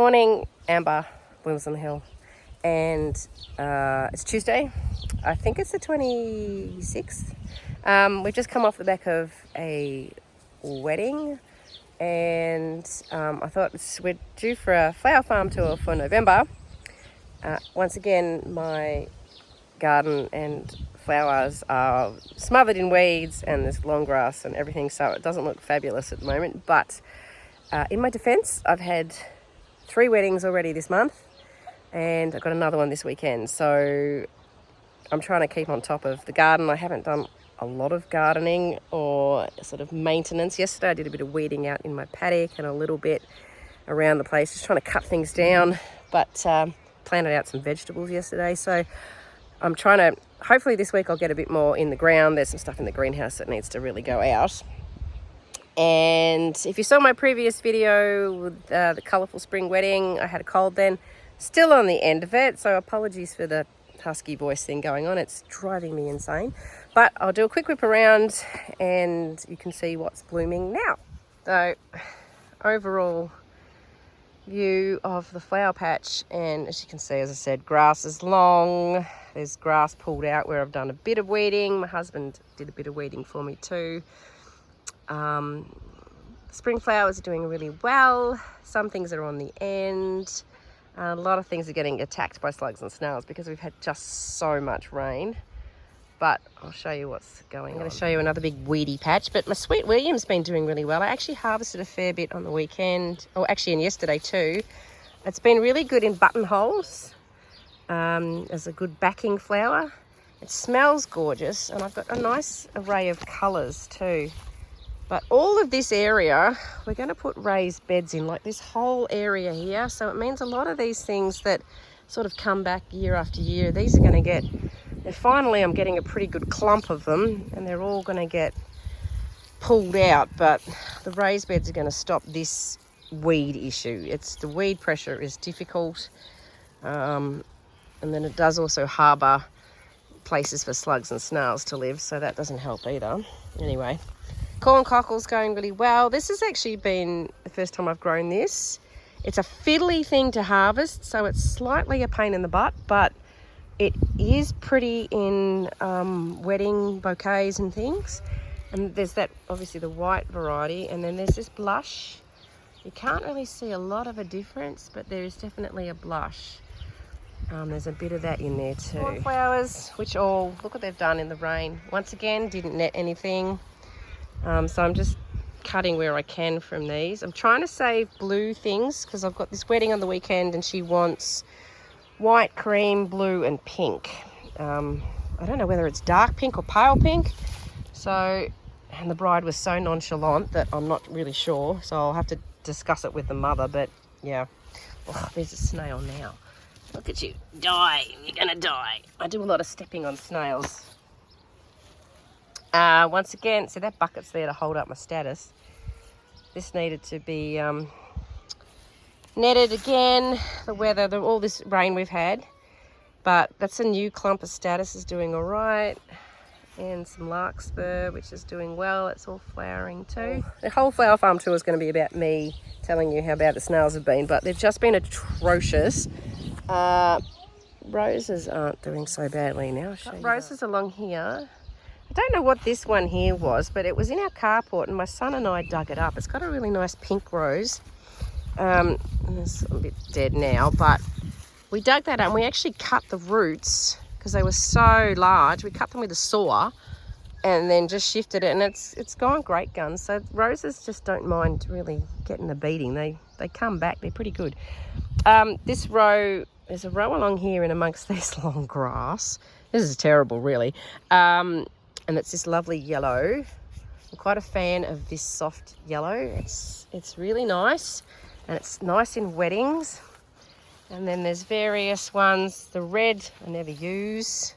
morning, Amber lives on the hill, and it's Tuesday. I think it's the 26th. We've just come off the back of a wedding, and I thought we're due for a flower farm tour for November. Once again, my garden and flowers are smothered in weeds and there's long grass and everything, so it doesn't look fabulous at the moment. But in my defense, I've had 3 weddings already this month, and I've got another one this weekend, so I'm trying to keep on top of the garden. I haven't done a lot of gardening or sort of maintenance. Yesterday I did a bit of weeding out in my paddock and a little bit around the place, just trying to cut things down, but planted out some vegetables yesterday. So I'm trying to, hopefully this week I'll get a bit more in the ground. There's some stuff in the greenhouse that needs to really go out. And if you saw my previous video with the colourful spring wedding, I had a cold then, still on the end of it, so apologies for the husky voice thing going on. It's driving me insane. But I'll do a quick whip around and you can see what's blooming now. So overall view of the flower patch, and as you can see, as I said, grass is long. There's grass pulled out where I've done a bit of weeding. My husband did a bit of weeding for me too. Spring flowers are doing really well. Some things are on the end. A lot of things are getting attacked by slugs and snails because we've had just so much rain. But I'll show you what's going on. I'm going to show you another big weedy patch. But my Sweet William's been doing really well. I actually harvested a fair bit on the weekend. Oh, actually, and yesterday too. It's been really good in buttonholes as a good backing flower. It smells gorgeous, and I've got a nice array of colours too. But all of this area, we're going to put raised beds in, like this whole area here. So it means a lot of these things that sort of come back year after year, these are going to get, finally I'm getting a pretty good clump of them, and they're all going to get pulled out. But the raised beds are going to stop this weed issue. The weed pressure is difficult. And then it does also harbour places for slugs and snails to live, so that doesn't help either. Anyway. Corn cockle's going really well. This has actually been the first time I've grown this. It's a fiddly thing to harvest, so it's slightly a pain in the butt, but it is pretty in wedding bouquets and things. And there's that, obviously the white variety, and then there's this blush. You can't really see a lot of a difference, but there is definitely a blush. There's a bit of that in there too. Cornflowers, which all, look what they've done in the rain. Once again, didn't net anything. So I'm just cutting where I can from these. I'm trying to save blue things because I've got this wedding on the weekend and she wants white, cream, blue and pink. I don't know whether it's dark pink or pale pink. So, and the bride was so nonchalant that I'm not really sure. So I'll have to discuss it with the mother, but yeah. Oh, there's a snail now. Look at you, die, you're gonna die. I do a lot of stepping on snails. Once again, so that bucket's there to hold up my status. This needed to be netted again. The weather, all this rain we've had. But that's a new clump of status is doing all right. And some larkspur, which is doing well. It's all flowering too. The whole flower farm tour is going to be about me telling you how bad the snails have been, but they've just been atrocious. Roses aren't doing so badly now. I'll show you roses along here. I don't know what this one here was, but it was in our carport and my son and I dug it up. It's got a really nice pink rose. And it's a bit dead now, but we dug that up and we actually cut the roots because they were so large. We cut them with a saw and then just shifted it, and it's gone great guns. So roses just don't mind really getting a beating. They come back, they're pretty good. This row, there's a row along here in amongst this long grass. This is terrible, really. And it's this lovely yellow. I'm quite a fan of this soft yellow. It's really nice, and it's nice in weddings. And then there's various ones. The red I never use.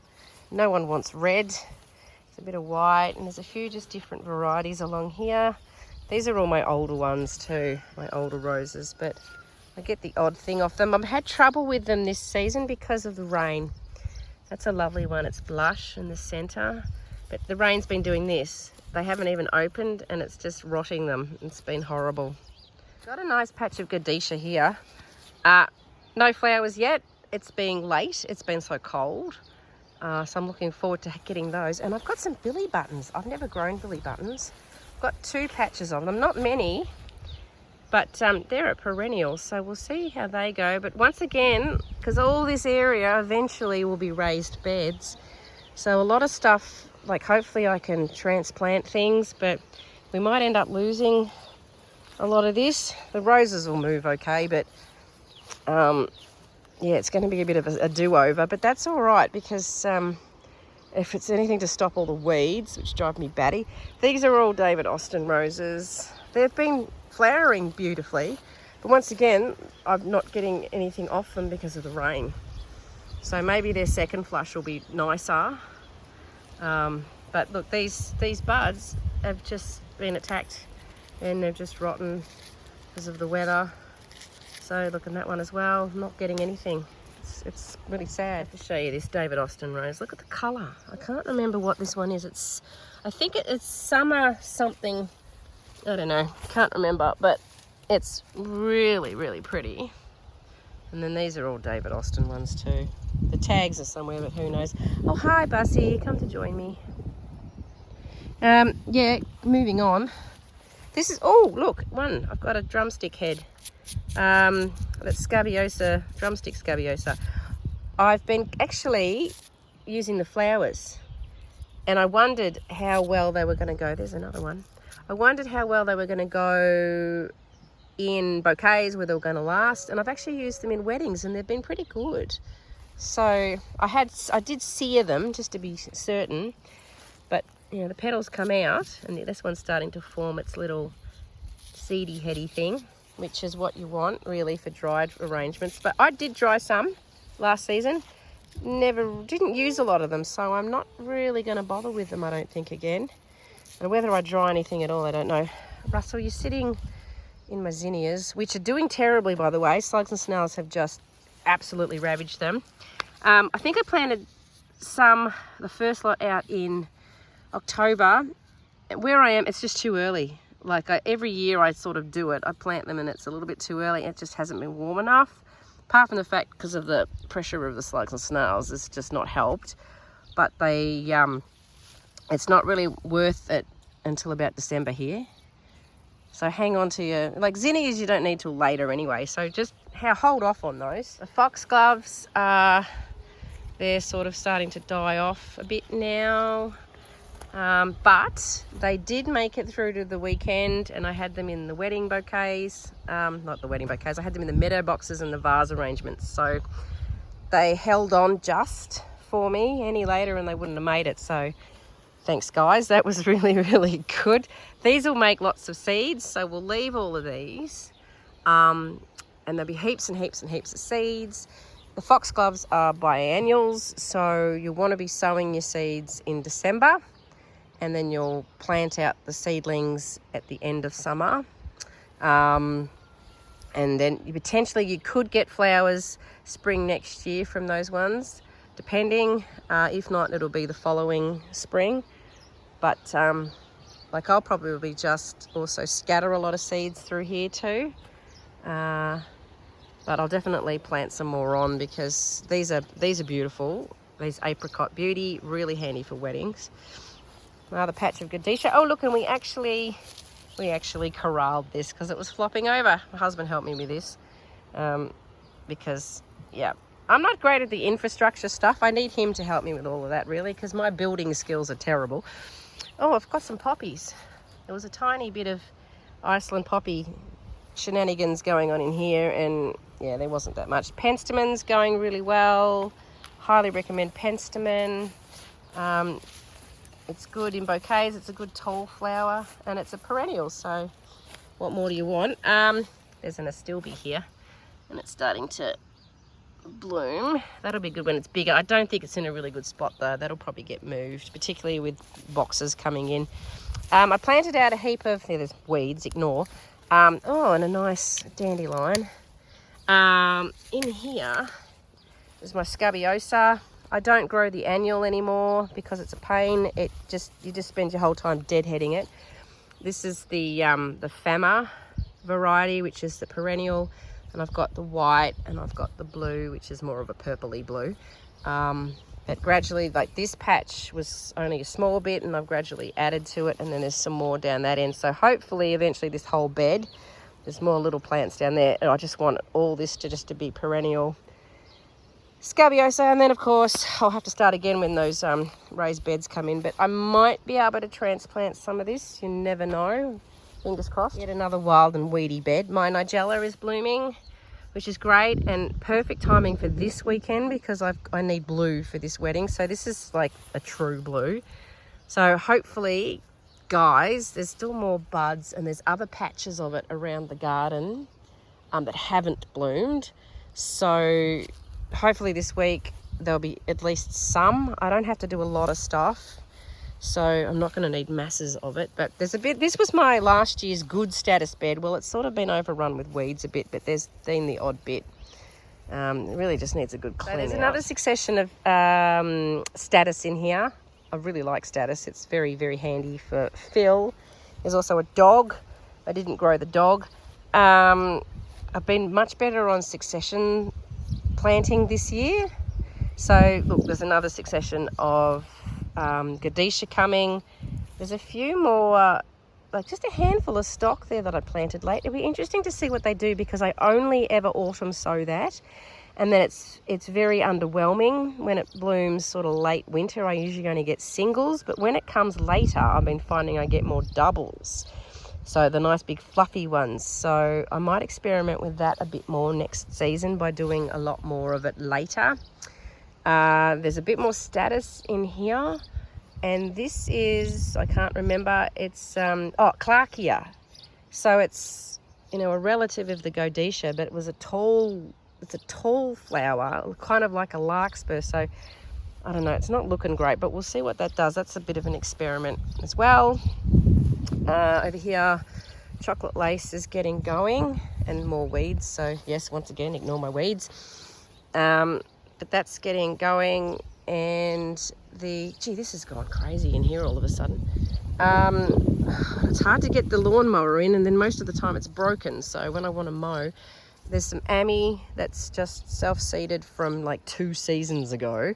No one wants red. It's a bit of white, and there's a few just different varieties along here. These are all my older ones too, my older roses, but I get the odd thing off them. I've had trouble with them this season because of the rain. That's a lovely one. It's blush in the centre. But the rain's been doing this. They haven't even opened and it's just rotting them. It's been horrible. Got a nice patch of Gadisha here. No flowers yet. It's being late. It's been so cold. So I'm looking forward to getting those. And I've got some billy buttons. I've never grown billy buttons. I've got 2 patches of them. Not many, but they're a perennial. So we'll see how they go. But once again, because all this area eventually will be raised beds. So a lot of stuff, like hopefully I can transplant things, but we might end up losing a lot of this. The roses will move okay, but yeah, it's going to be a bit of a do-over, but that's all right because if it's anything to stop all the weeds, which drive me batty. These are all David Austin roses. They've been flowering beautifully, but once again, I'm not getting anything off them because of the rain. So maybe their second flush will be nicer. But look, these buds have just been attacked and they're just rotten because of the weather. So look at that one as well, not getting anything. It's really sad. To show you this David Austin rose. Look at the colour. I can't remember what this one is. I think it's summer something. I don't know, can't remember, but it's really, really pretty. And then these are all David Austin ones too. The tags are somewhere, but who knows. Oh, hi, Bussy. Come to join me. Yeah, moving on. This is, oh, look, one. I've got a drumstick head. That's Scabiosa, drumstick Scabiosa. I've been actually using the flowers, and I wondered how well they were going to go. There's another one. I wondered how well they were going to go in bouquets, where they were going to last, and I've actually used them in weddings, and they've been pretty good. So I did sear them just to be certain, but you know, the petals come out, and this one's starting to form its little seedy heady thing, which is what you want really for dried arrangements. But I did dry some last season, didn't use a lot of them, so I'm not really going to bother with them, I don't think, again. And whether I dry anything at all, I don't know. Russell, you're sitting in my zinnias, which are doing terribly, by the way. Slugs and snails have just absolutely ravaged them. I think I planted the first lot out in October. Where I am, it's just too early. Like every year I sort of do it. I plant them and it's a little bit too early. It just hasn't been warm enough. Apart from the fact, because of the pressure of the slugs and snails, it's just not helped. But it's not really worth it until about December here. So hang on to your, like zinnias you don't need till later anyway. So just hold off on those. The foxgloves they're sort of starting to die off a bit now. But they did make it through to the weekend, and I had them in the wedding bouquets. Not the wedding bouquets, I had them in the meadow boxes and the vase arrangements. So they held on just for me. Any later and they wouldn't have made it. So thanks guys, that was really, really good. These will make lots of seeds, so we'll leave all of these. And there'll be heaps and heaps and heaps of seeds. The foxgloves are biennials, so you'll want to be sowing your seeds in December, and then you'll plant out the seedlings at the end of summer. And then you could get flowers spring next year from those ones, depending. If not, it'll be the following spring. But like I'll probably just also scatter a lot of seeds through here too. But I'll definitely plant some more on, because these are beautiful. These apricot beauty, really handy for weddings. Another patch of Gadisha. Oh look, and we actually corralled this because it was flopping over. My husband helped me with this because yeah, I'm not great at the infrastructure stuff. I need him to help me with all of that really, because my building skills are terrible. Oh, I've got some poppies. There was a tiny bit of Iceland poppy shenanigans going on in here, and yeah, there wasn't that much. Penstemons going really well. Highly recommend penstemon. It's good in bouquets. It's a good tall flower, and it's a perennial, so what more do you want? There's an astilbe here, and it's starting to bloom. That'll be good when it's bigger. I don't think it's in a really good spot though. That'll probably get moved, particularly with boxes coming in. I planted out a heap of, there's weeds, ignore. Oh, and a nice dandelion. In here is my Scabiosa. I don't grow the annual anymore because it's a pain. You just spend your whole time deadheading it. This is the Fama variety, which is the perennial. And I've got the white and I've got the blue, which is more of a purpley blue. But gradually, like this patch was only a small bit and I've gradually added to it, and then there's some more down that end. So hopefully eventually this whole bed, there's more little plants down there. And I just want all this to be perennial Scabiosa, and then of course I'll have to start again when those raised beds come in, but I might be able to transplant some of this, you never know, fingers crossed. Yet another wild and weedy bed. My Nigella is blooming, which is great, and perfect timing for this weekend because I need blue for this wedding, so this is like a true blue. So hopefully, guys, there's still more buds and there's other patches of it around the garden that haven't bloomed, so hopefully this week there'll be at least some. I don't have to do a lot of stuff, so I'm not going to need masses of it, but there's a bit. This was my last year's good status bed. Well, it's sort of been overrun with weeds a bit, but there's been the odd bit. It really just needs a good clean out. There's another succession of status in here. I really like status. It's very, very handy for fill. There's also a dog. I didn't grow the dog. I've been much better on succession planting this year. So look, there's another succession of Gadisha coming. There's a few more, like just a handful of stock there that I planted late. It'll be interesting to see what they do because I only ever autumn sow that, and then it's very underwhelming when it blooms sort of late winter. I usually only get singles, but when it comes later I've been finding I get more doubles, so the nice big fluffy ones. So I might experiment with that a bit more next season by doing a lot more of it later. There's a bit more status in here, and this is, I can't remember, it's Clarkia. So it's, you know, a relative of the Godesha, but it's a tall flower, kind of like a larkspur. So I don't know, it's not looking great, but we'll see what that does. That's a bit of an experiment as well. Over here, chocolate lace is getting going, and more weeds. So yes, once again, ignore my weeds. But that's getting going, and gee, this has gone crazy in here all of a sudden. It's hard to get the lawnmower in, and then most of the time it's broken. So when I want to mow, there's some Ammi that's just self-seeded from like 2 seasons ago.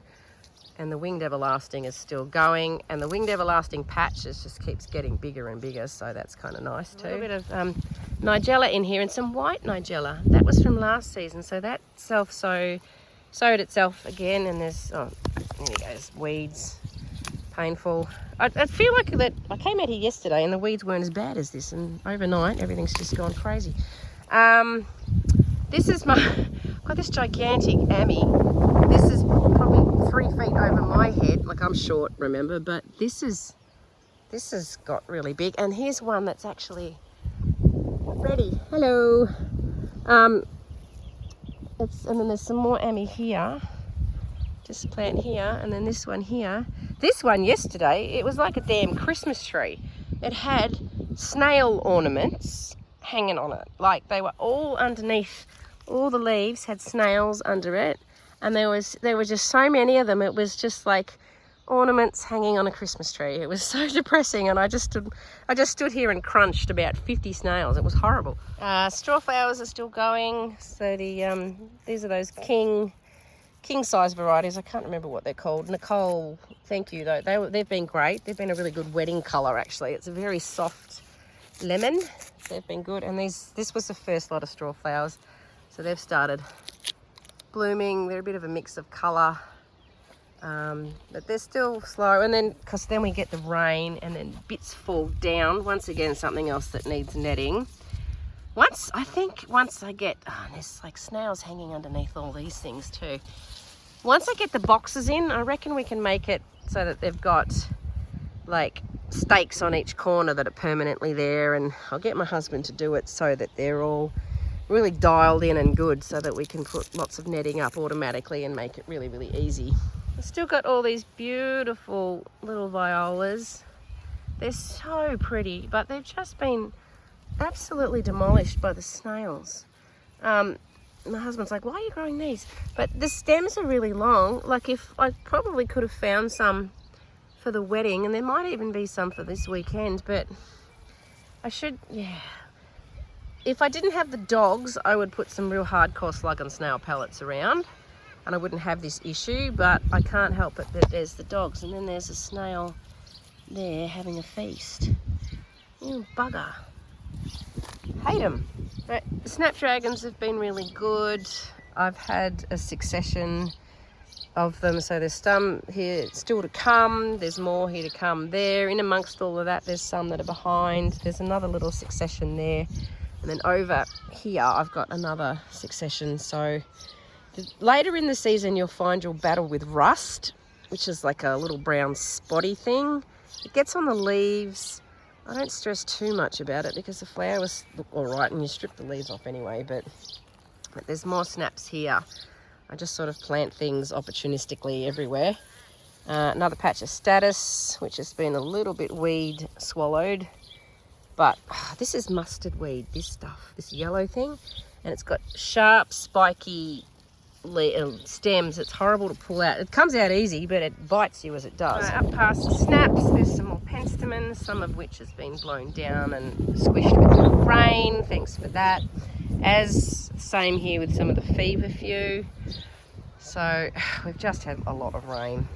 And the winged everlasting is still going, and the winged everlasting patches just keeps getting bigger and bigger, so that's kind of nice too. A little bit of Nigella in here, and some white Nigella. That was from last season, so that sowed itself again, and there's, oh, there you go, there's weeds. Painful. I feel like that I came out here yesterday and the weeds weren't as bad as this, and overnight everything's just gone crazy. This is I've got this gigantic Ammi. This is probably 3 feet over my head. Like, I'm short, remember, but this has got really big. And here's one that's actually ready. Hello. And then there's some more Ammi here. Just plant here, and then this one here. This one yesterday, it was like a damn Christmas tree. It had snail ornaments hanging on it. Like, they were all underneath. All the leaves had snails under it, and there were just so many of them. It was just like ornaments hanging on a Christmas tree. It was so depressing, and I just stood here and crunched about 50 snails. It was horrible. Strawflowers are still going. So these are those king size varieties. I can't remember what they're called. Nicole, thank you though. They've been great. They've been a really good wedding colour actually. It's a very soft lemon. They've been good, and this was the first lot of Strawflowers. So they've started blooming. They're a bit of a mix of colour, but they're still slow. And then, because then we get the rain and then bits fall down. Once again, something else that needs netting. Once I get, there's like snails hanging underneath all these things too. Once I get the boxes in, I reckon we can make it so that they've got like stakes on each corner that are permanently there. And I'll get my husband to do it so that they're all really dialed in and good, so that we can put lots of netting up automatically and make it really, really easy. I've still got all these beautiful little violas. They're so pretty, but they've just been absolutely demolished by the snails. My husband's like, why are you growing these? But the stems are really long. Like, if I probably could have found some for the wedding, and there might even be some for this weekend, but I should, yeah. if I didn't have the dogs, I would put some real hardcore slug and snail pellets around and I wouldn't have this issue, but I can't help it that there's the dogs and then there's a snail there having a feast. You bugger. Hate them. Right, the Snapdragons have been really good. I've had a succession of them, so there's some here still to come, there's more here to come there. In amongst all of that, there's some that are behind. There's another little succession there, and then over here I've got another succession. So later in the season you'll find you'll battle with rust, which is like a little brown spotty thing. It gets on the leaves. I don't stress too much about it because the flowers look all right and you strip the leaves off anyway, but there's more snaps here. I just sort of plant things opportunistically everywhere. Another patch of status, which has been a little bit weed swallowed. But this is mustard weed, this stuff, this yellow thing. And it's got sharp, spiky stems. It's horrible to pull out. It comes out easy, but it bites you as it does. Up past the snaps, there's some more penstemons, some of which has been blown down and squished with the rain. Thanks for that. Same here with some of the feverfew. So we've just had a lot of rain.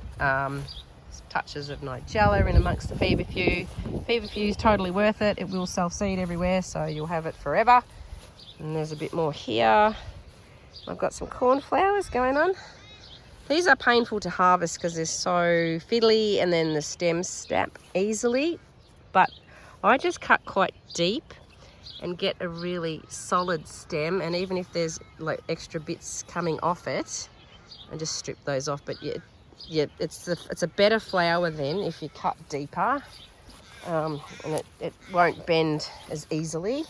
Touches of Nigella in amongst the feverfew. Feverfew is totally worth it. It will self-seed everywhere, so you'll have it forever. And there's a bit more here. I've got some cornflowers going on. These are painful to harvest because they're so fiddly and then the stems snap easily. But I just cut quite deep and get a really solid stem, and even if there's like extra bits coming off it, and just strip those off. But yeah, it's a better flower then if you cut deeper, and it won't bend as easily.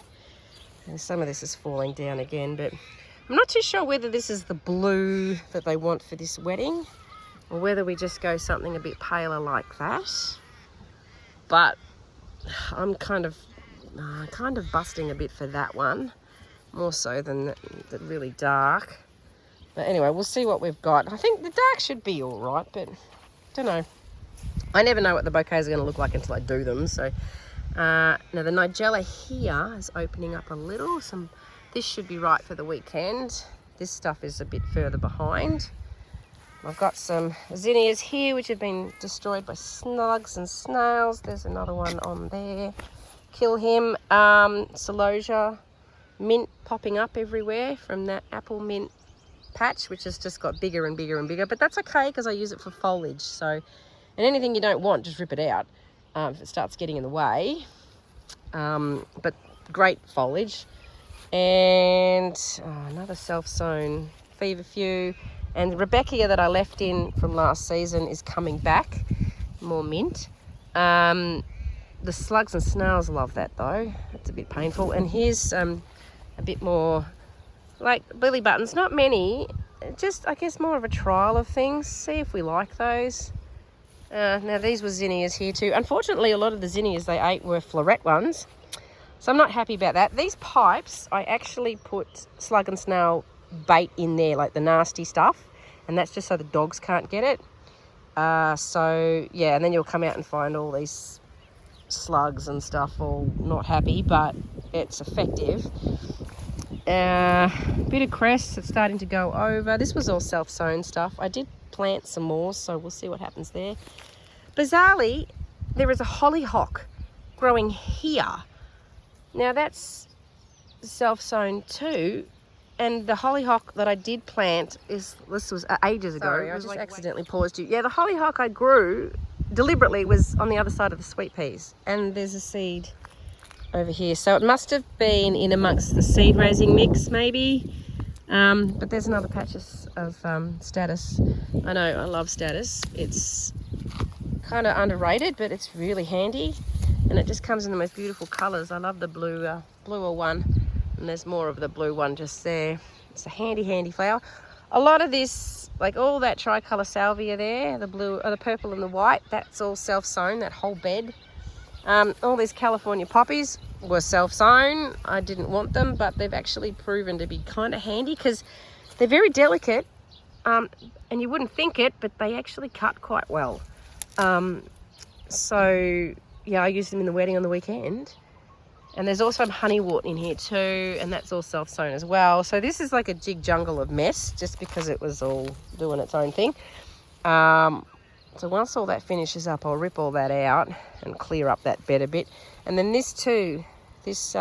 And some of this is falling down again, but I'm not too sure whether this is the blue that they want for this wedding or whether we just go something a bit paler like that. But I'm kind of busting a bit for that one, more so than the really dark. But anyway, we'll see what we've got. I think the dark should be all right, but don't know. I never know what the bouquets are going to look like until I do them. So now the Nigella here is opening up a little. This should be right for the weekend. This stuff is a bit further behind. I've got some zinnias here which have been destroyed by slugs and snails. There's another one on there. Kill him. Celosia mint popping up everywhere from that apple mint patch, which has just got bigger and bigger and bigger, but that's okay because I use it for foliage. So, and anything you don't want, just rip it out if it starts getting in the way. But great foliage. And another self-sown feverfew, and Rebecca that I left in from last season is coming back, more mint. The slugs and snails love that though. It's a bit painful. And here's a bit more like lily buttons, not many, just I guess more of a trial of things, see if we like those. Now these were zinnias here too. Unfortunately a lot of the zinnias they ate were floret ones, so I'm not happy about that. These pipes I actually put slug and snail bait in there, like the nasty stuff, and that's just so the dogs can't get it. So yeah, and then you'll come out and find all these slugs and stuff all not happy, but it's effective. Bit of cress that's starting to go over. This was all self-sown stuff. I did plant some more, so we'll see what happens there. Bizarrely, there is a hollyhock growing here. Now that's self-sown too, and the hollyhock that I did plant this was ages ago. Sorry, I just accidentally paused you. Yeah, the hollyhock I grew deliberately was on the other side of the sweet peas, and there's a seed over here, so it must have been in amongst the seed raising mix maybe. But there's another patch of status. I know, I love status. It's kind of underrated, but it's really handy, and it just comes in the most beautiful colors. I love the bluer one, and there's more of the blue one just there. It's a handy flower. A lot of this, like all that tricolor salvia there, the blue or the purple and the white, that's all self-sown, that whole bed. All these California poppies were self-sown. I didn't want them, but they've actually proven to be kind of handy because they're very delicate, and you wouldn't think it, but they actually cut quite well. So yeah, I used them in the wedding on the weekend, And there's also honeywort in here too, and that's all self-sown as well. So this is like a jig jungle of mess, just because it was all doing its own thing. So once all that finishes up, I'll rip all that out and clear up that bed a bit. And then this too, this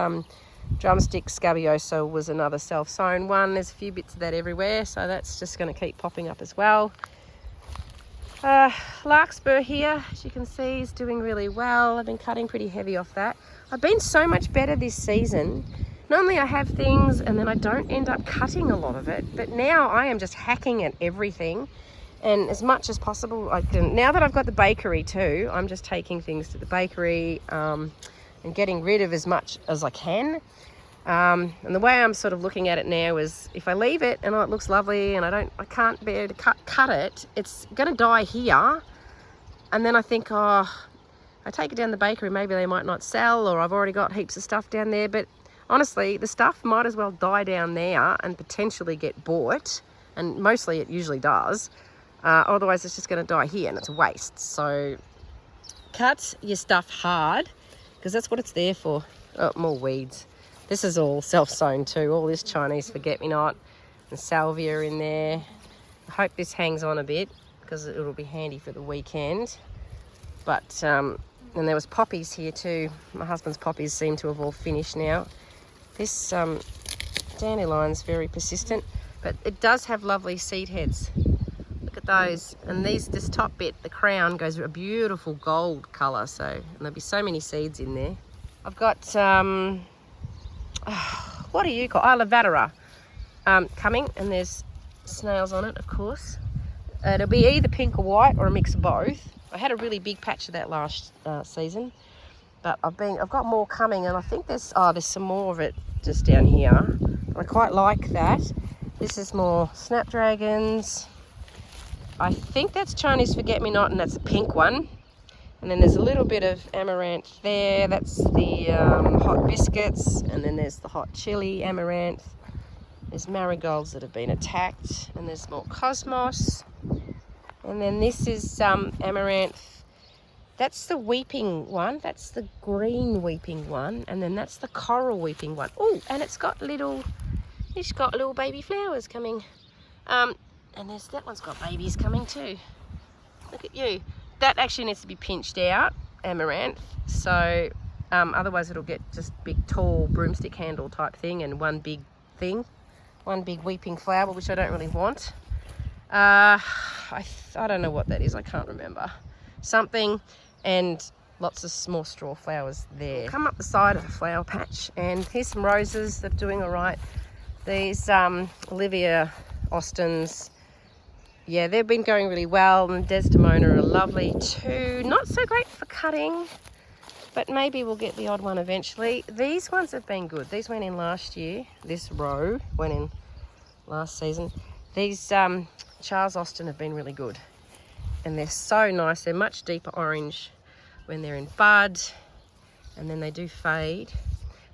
drumstick Scabiosa was another self-sown one. There's a few bits of that everywhere, so that's just going to keep popping up as well. Larkspur here, as you can see, is doing really well. I've been cutting pretty heavy off that. I've been so much better this season. Normally I have things and then I don't end up cutting a lot of it, but now I am just hacking at everything. And as much as possible, I can. Now that I've got the bakery too, I'm just taking things to the bakery and getting rid of as much as I can. And the way I'm sort of looking at it now is, if I leave it and it looks lovely and I can't bear to cut it, it's going to die here. And then I think, oh, I take it down the bakery, maybe they might not sell, or I've already got heaps of stuff down there. But honestly, the stuff might as well die down there and potentially get bought, and mostly it usually does. Otherwise it's just going to die here and it's a waste. So cut your stuff hard, because that's what it's there for. Oh, more weeds. This is all self-sown too. All this Chinese forget-me-not and salvia in there. I hope this hangs on a bit, because it'll be handy for the weekend. But and there was poppies here too. My husband's poppies seem to have all finished now. This dandelion's very persistent, but it does have lovely seed heads. Look at those. And this top bit, the crown, goes a beautiful gold colour. So, and there'll be so many seeds in there. I've got what do you call lavandera coming, and there's snails on it, of course. It'll be either pink or white, or a mix of both. I had a really big patch of that last season, but I've got more coming, and I think there's some more of it just down here. I quite like that. This is more Snapdragons. I think that's Chinese forget-me-not, and that's a pink one. And then there's a little bit of Amaranth there. That's the hot biscuits. And then there's the hot chili Amaranth. There's marigolds that have been attacked. And there's more cosmos. And then this is Amaranth. That's the weeping one. That's the green weeping one. And then that's the coral weeping one. Oh, and it's got little baby flowers coming. And that one's got babies coming too. Look at you. That actually needs to be pinched out, Amaranth. So otherwise it'll get just big, tall broomstick handle type thing, and one big weeping flower, which I don't really want. I don't know what that is. I can't remember. Something, and lots of small Strawflowers there. Come up the side of the flower patch, and here's some roses that are doing all right. These Olivia Austins. Yeah, they've been going really well, and Desdemona are lovely too. Not so great for cutting, but maybe we'll get the odd one eventually. These ones have been good. These went in last year. This row went in last season. These Charles Austin have been really good, and they're so nice. They're much deeper orange when they're in bud, and then they do fade.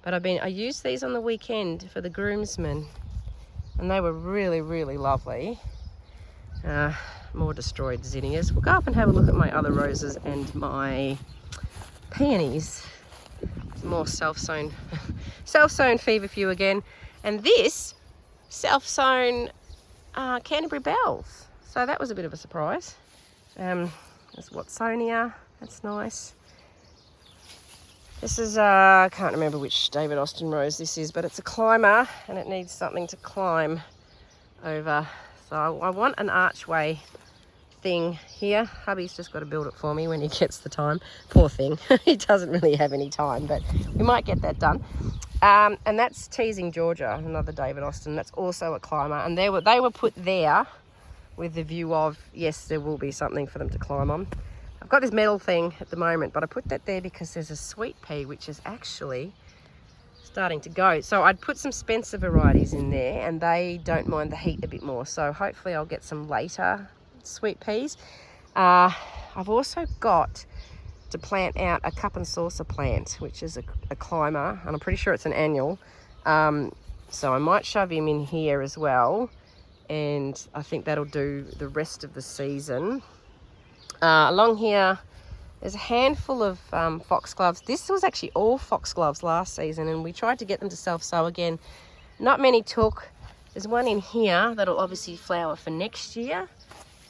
But I used these on the weekend for the groomsmen, and they were really, really lovely. More destroyed zinnias. We'll go up and have a look at my other roses and my peonies. More self-sown feverfew again. And this self-sown Canterbury bells. So that was a bit of a surprise. There's Watsonia. That's nice. This is, I can't remember which David Austin rose this is, but it's a climber, and it needs something to climb over. So I want an archway thing here. Hubby's just got to build it for me when he gets the time. Poor thing. He doesn't really have any time, but we might get that done. And that's Teasing Georgia, another David Austin. That's also a climber. And they were put there with the view of, yes, there will be something for them to climb on. I've got this metal thing at the moment, but I put that there because there's a sweet pea, which is actually starting to go. So I'd put some Spencer varieties in there, and they don't mind the heat a bit more. So hopefully I'll get some later sweet peas. I've also got to plant out a cup and saucer plant, which is a climber, and I'm pretty sure it's an annual. So I might shove him in here as well, and I think that'll do the rest of the season. Along here, There's a handful of foxgloves. This was actually all foxgloves last season, and we tried to get them to self-sow again. Not many took. There's one in here that'll obviously flower for next year.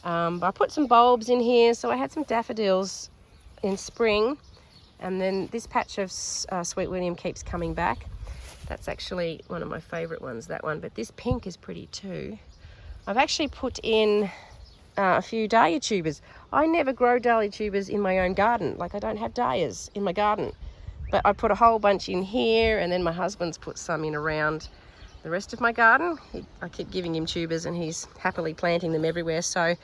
But I put some bulbs in here, so I had some daffodils in spring, and then this patch of Sweet William keeps coming back. That's actually one of my favourite ones, that one, but this pink is pretty too. I've actually put in a few dahlia tubers. I never grow dahlia tubers in my own garden. Like, I don't have dahlias in my garden, but I put a whole bunch in here, and then my husband's put some in around the rest of my garden. I keep giving him tubers and he's happily planting them everywhere, so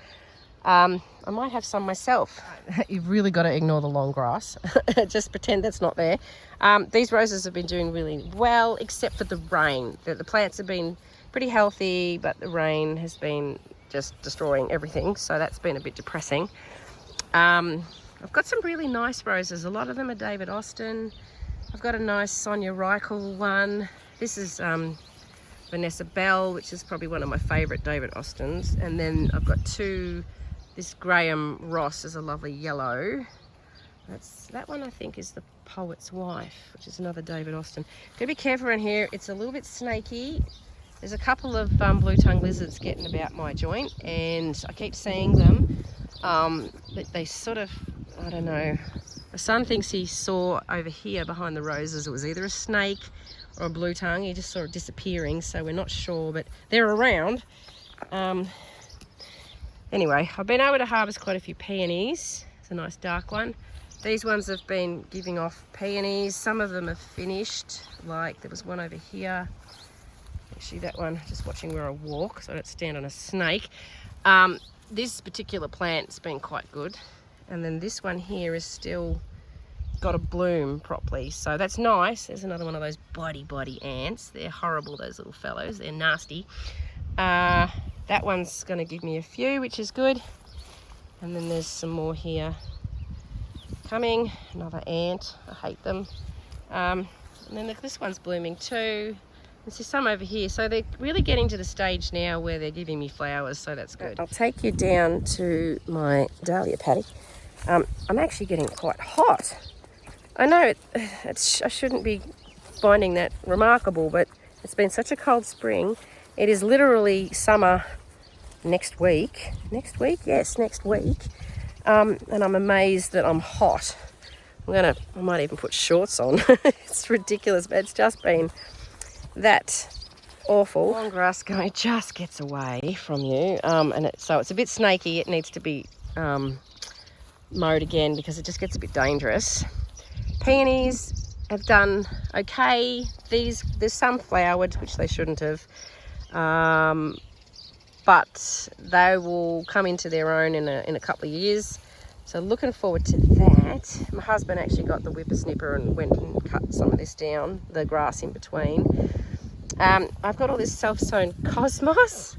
I might have some myself. You've really got to ignore the long grass. Just pretend that's not there. These roses have been doing really well, except for the rain. The plants have been pretty healthy, but the rain has been just destroying everything, so that's been a bit depressing. I've got some really nice roses. A lot of them are David Austin. I've got a nice Sonia Reichel one. This is Vanessa Bell, which is probably one of my favourite David Austins. And then I've got two. This Graham Ross is a lovely yellow. That one I think is the Poet's Wife, which is another David Austin. Gotta be careful around here. It's a little bit snaky. There's a couple of blue-tongued lizards getting about my joint, and I keep seeing them. But they sort of, I don't know. My son thinks he saw over here behind the roses, it was either a snake or a blue tongue. He just saw it disappearing, so we're not sure, but they're around. Anyway, I've been able to harvest quite a few peonies. It's a nice dark one. These ones have been giving off peonies. Some of them have finished, like there was one over here. Actually, that one, just watching where I walk so I don't stand on a snake. This particular plant's been quite good. And then this one here is still got a bloom properly, so that's nice. There's another one of those body ants. They're horrible, those little fellows. They're nasty. That one's going to give me a few, which is good. And then there's some more here coming. Another ant. I hate them. And then this one's blooming too. There's some over here, so they're really getting to the stage now where they're giving me flowers, so that's good. I'll take you down to my dahlia paddock. I'm actually getting quite hot. I know I shouldn't be finding that remarkable, but it's been such a cold spring. It is literally summer next week. Next week? Yes, next week. And I'm amazed that I'm hot. I might even put shorts on. It's ridiculous, but it's just been that awful. Long grass going just gets away from you, and so it's a bit snaky. It needs to be mowed again because it just gets a bit dangerous. Peonies have done okay. There's some flowered, which they shouldn't have, but they will come into their own in a couple of years. So looking forward to that. My husband actually got the whippersnipper and went and cut some of this down, the grass in between. I've got all this self-sown cosmos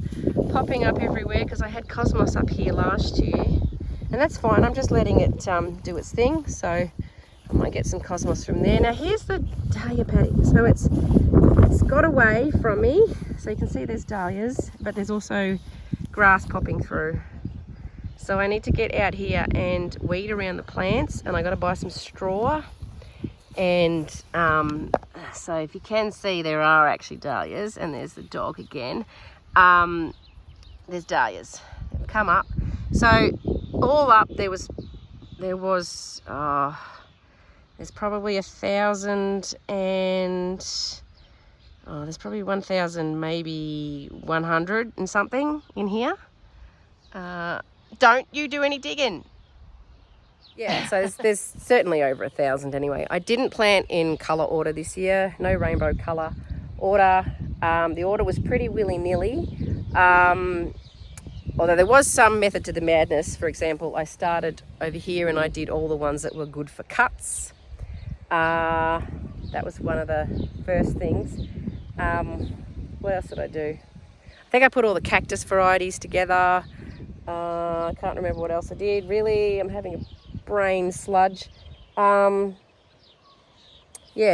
popping up everywhere because I had cosmos up here last year, and that's fine. I'm just letting it do its thing, so I might get some cosmos from there. Now here's the dahlia paddock. So it's got away from me, so you can see there's dahlias, but there's also grass popping through. So I need to get out here and weed around the plants, and I got to buy some straw. And so if you can see, there are actually dahlias, and there's the dog again. There's dahlias. They've come up. So all up there's probably 1,000 and there's probably 1,000, maybe 100 and something in here. Don't you do any digging. Yeah, so there's certainly over 1,000 anyway. I didn't plant in colour order this year, no rainbow colour order. The order was pretty willy-nilly. Although there was some method to the madness. For example, I started over here and I did all the ones that were good for cuts. That was one of the first things. What else did I do? I think I put all the cactus varieties together. I can't remember what else I did. Really, I'm having a brain sludge. Yeah,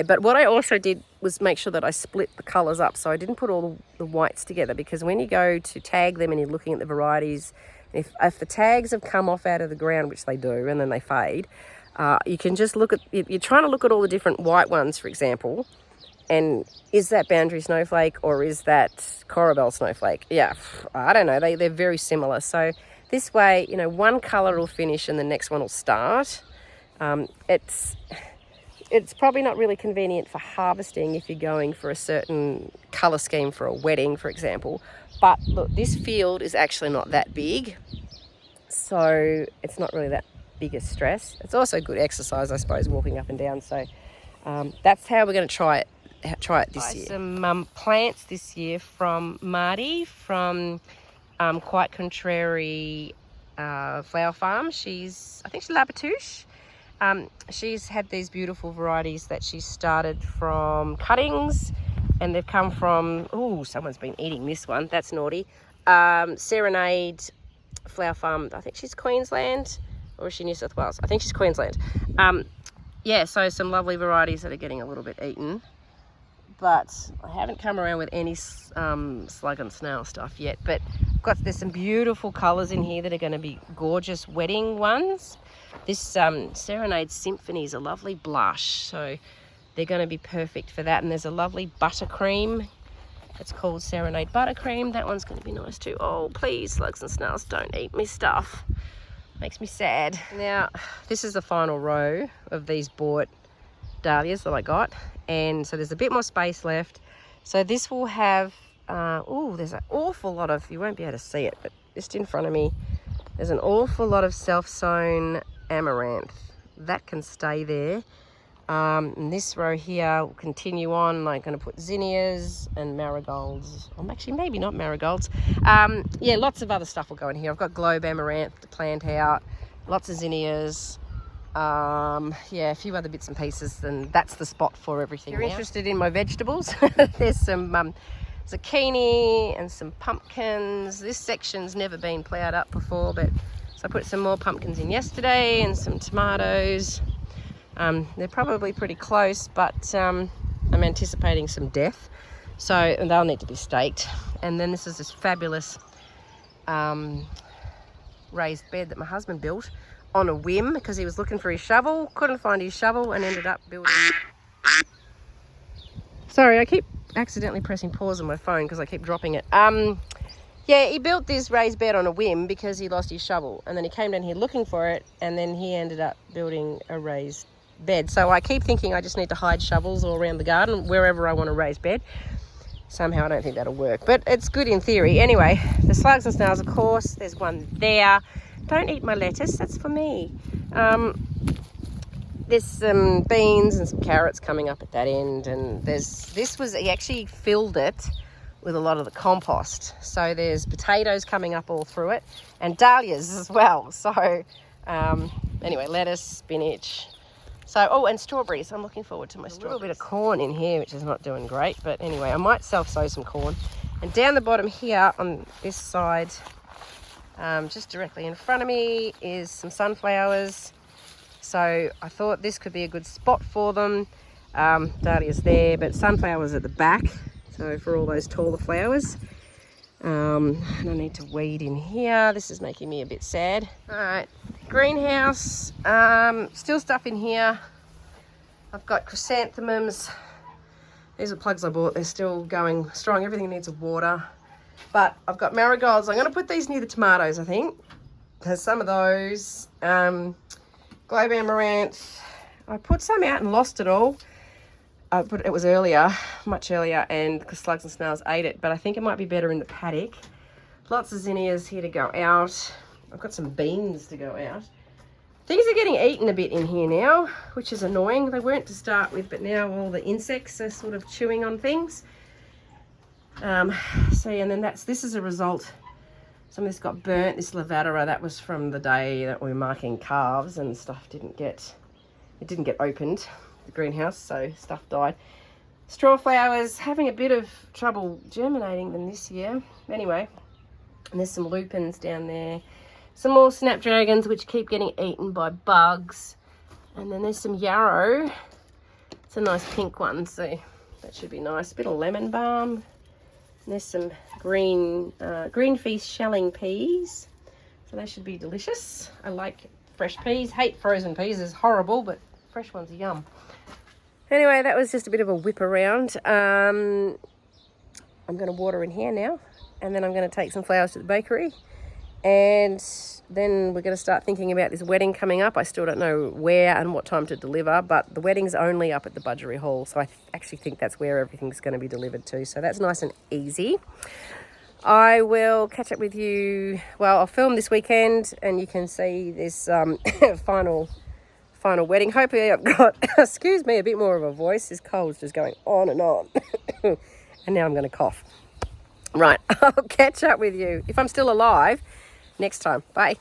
but what I also did was make sure that I split the colours up, so I didn't put all the whites together, because when you go to tag them and you're looking at the varieties, if the tags have come off out of the ground, which they do, and then they fade, You can just look at, you're trying to look at all the different white ones, for example, and is that boundary snowflake or is that corabelle snowflake? Yeah, I don't know, they're very similar. So this way, you know, one colour will finish and the next one will start. It's probably not really convenient for harvesting if you're going for a certain colour scheme for a wedding, for example. But look, this field is actually not that big, so it's not really that big a stress. It's also good exercise, I suppose, walking up and down. So that's how we're going to try it this year. Some plants this year from Marty from Quite Contrary Flower Farm. I think she's Labatouche. She's had these beautiful varieties that she started from cuttings, and they've come from, oh, someone's been eating this one, that's naughty. Serenade Flower Farm, I think she's Queensland, or is she New South Wales? I think she's Queensland. Yeah, so some lovely varieties that are getting a little bit eaten, but I haven't come around with any slug and snail stuff yet. But there's some beautiful colours in here that are going to be gorgeous wedding ones. This Serenade Symphony is a lovely blush, so they're going to be perfect for that. And there's a lovely buttercream. It's called Serenade Buttercream. That one's going to be nice too. Oh, please, slugs and snails, don't eat me stuff. Makes me sad. Now, this is the final row of these bought dahlias that I got. And so there's a bit more space left. So this will have, there's an awful lot of, you won't be able to see it, but just in front of me, there's an awful lot of self-sown amaranth. That can stay there. And this row here will continue on. I'm going to put zinnias and marigolds. Actually, maybe not marigolds. Yeah, lots of other stuff will go in here. I've got globe amaranth to plant out, lots of zinnias. Yeah, a few other bits and pieces, and that's the spot for everything. If you're interested in my vegetables, there's some zucchini and some pumpkins. This section's never been ploughed up before, but so I put some more pumpkins in yesterday and some tomatoes. They're probably pretty close, but I'm anticipating some death, and they'll need to be staked. And then this is this fabulous raised bed that my husband built on a whim because he was looking for his shovel, couldn't find his shovel, and ended up building. Sorry, I keep accidentally pressing pause on my phone because I keep dropping it. Yeah, he built this raised bed on a whim because he lost his shovel, and then he came down here looking for it, and then he ended up building a raised bed. So I keep thinking I just need to hide shovels all around the garden wherever I want a raised bed. Somehow I don't think that'll work, but it's good in theory. Anyway, the slugs and snails, of course, there's one there. Don't eat my lettuce, that's for me. There's some beans and some carrots coming up at that end, and he actually filled it with a lot of the compost. So there's potatoes coming up all through it, and dahlias as well. So anyway, lettuce, spinach. So, and strawberries. I'm looking forward to my strawberries. A little bit of corn in here, which is not doing great, but anyway, I might self-sow some corn. And down the bottom here on this side, just directly in front of me, is some sunflowers. So I thought this could be a good spot for them. Dahlia's there, but sunflowers at the back. So for all those taller flowers. And I need to weed in here. This is making me a bit sad. All right, greenhouse. Still stuff in here. I've got chrysanthemums. These are plugs I bought. They're still going strong. Everything needs water. But I've got marigolds. I'm going to put these near the tomatoes, I think. There's some of those. Globe amaranth. I put some out and lost it all. It was earlier, much earlier, and the slugs and snails ate it. But I think it might be better in the paddock. Lots of zinnias here to go out. I've got some beans to go out. Things are getting eaten a bit in here now, which is annoying. They weren't to start with, but now all the insects are sort of chewing on things. So yeah, and then this is a result. Some of this got burnt, this lavandera, that was from the day that we were marking calves, and stuff didn't get opened, the greenhouse, so stuff died. Strawflowers, having a bit of trouble germinating them this year. Anyway, and there's some lupins down there. Some more snapdragons, which keep getting eaten by bugs. And then there's some yarrow. It's a nice pink one, so that should be nice. A bit of lemon balm. And there's some green feast shelling peas. So they should be delicious. I like fresh peas. Hate frozen peas, it's horrible, but fresh ones are yum. Anyway, that was just a bit of a whip around. I'm going to water in here now, and then I'm going to take some flowers to the bakery, and then we're going to start thinking about this wedding coming up. I still don't know where and what time to deliver, but the wedding's only up at the Budgery Hall, so I actually think that's where everything's going to be delivered to, so that's nice and easy. I will catch up with you. Well, I'll film this weekend, and you can see this final wedding. Hopefully I've got, excuse me, a bit more of a voice. This cold's just going on and on. And now I'm going to cough. Right, I'll catch up with you, if I'm still alive, next time. Bye.